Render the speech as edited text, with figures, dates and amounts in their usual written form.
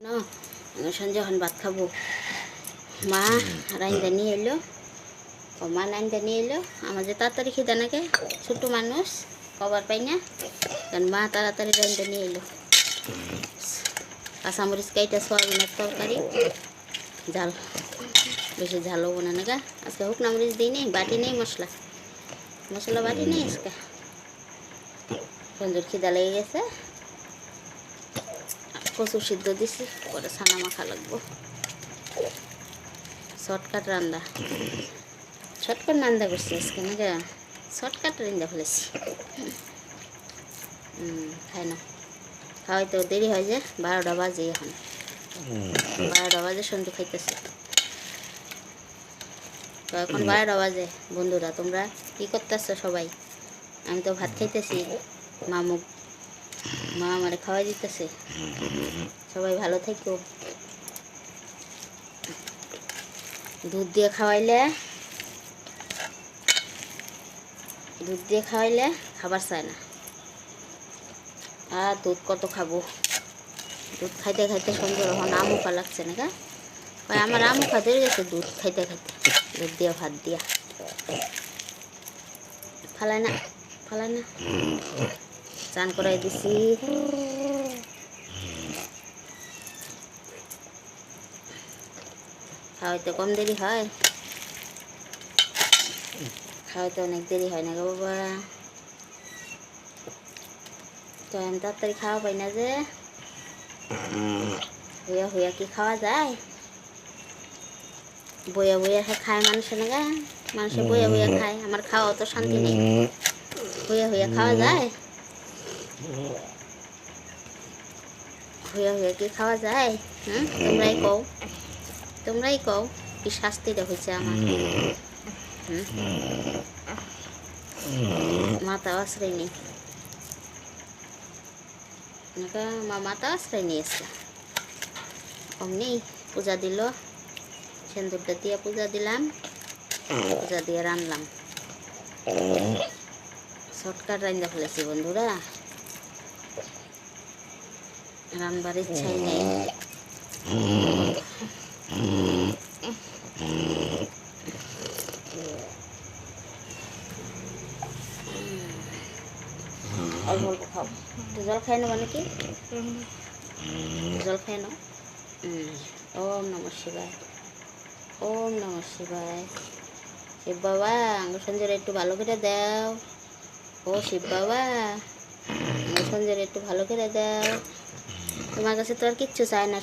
No, Sanjay এখন ভাত খাবো। মা রাইন্দা নিয়ে এলো, ও মা রাইন্দা নিয়ে এলো। আমার যে তাড়াতাড়ি খিদা নাকি, ছোটো মানুষ কবার পাই না, কারণ মা তাড়াতাড়ি রাইন্দা নিয়ে এলো। কাঁচামরিচ কাইটা সয়াবিনের তরকারি, ঝাল বেশি ঝাল হবো না নাগা। আজকে শুকনা মরিচ দিই নেই, বাটি নেই মশলা, মশলা বাটি নেই আজকে। সঞ্জয়ের খিদা লেগে গেছে, কচু সিদ্ধ দিছি, পরে ছানা মাখা লাগবো। শর্টকাট রান্না, শর্টকাট রান্না করছি আজকে নাকি, শর্টকাট রান্না ফেলেছি। খাই না, খাওয়াই তো দেরি হয় যে, 12টা বাজে এখন, 12টা বাজে সন্ধে খাইতেছে। তো এখন 12টা বাজে। বন্ধুরা তোমরা কি করতেছ সবাই? আমি তো ভাত খাইতেছি, মা আমারে খাওয়াই দিতেছে। সবাই ভালো থেকো। দুধ দিয়ে খাওয়াইলে খাবার চায় না। আর দুধ কত খাবো? দুধ খাইতে খাইতে সন্ধ্যে এখন আমুখা লাগছে না গা। আমার আমুখা ধরে গেছে দুধ খাইতে খাইতে, দুধ দিয়ে ভাত দিয়া। ফালাই না চান করাই দিছি। খাওয়াইতে কম দেরি হয়, খাওয়াইতে অনেক দেরি হয় না গো বাবা। তো আমি তাড়াতাড়ি খাওয়া পাই না যে, হইয়া কি খাওয়া যায়? বইয়া খায় মানুষে না গা, মানুষে বইয়া খায়। আমার খাওয়া তো শান্তি নেই, হইয়া খাওয়া যায়? হইয়া কি খাওয়া যায়? হ্যাঁ, তোমরাই কও কি শাস্তিটা হয়েছে আমার। মাথা আশ্রয় নেই, মা মাথা আশ্রয় নিয়েছে। অমনি পূজা দিল, সিন্দুরটা দিয়ে পূজা দিলাম, পূজা দিয়ে রানলাম। শর্টকাট রান্না ফেলেছি বন্ধুরা, রান্নার ইচ্ছাই নেই। অল্প অল্প খাও, একটু জল খাই নেবো নাকি? জল খাই নাও। ওম নমঃ শিবায়, ওম নমঃ শিবায়। শিব বাবা আঙ্গ সঞ্জয়ের একটু ভালো করে দাও। ও শিব বাবা আঙ্গ সঞ্জয়ের একটু ভালো করে দাও। তোমার কাছে তো আর কিচ্ছু চায় না।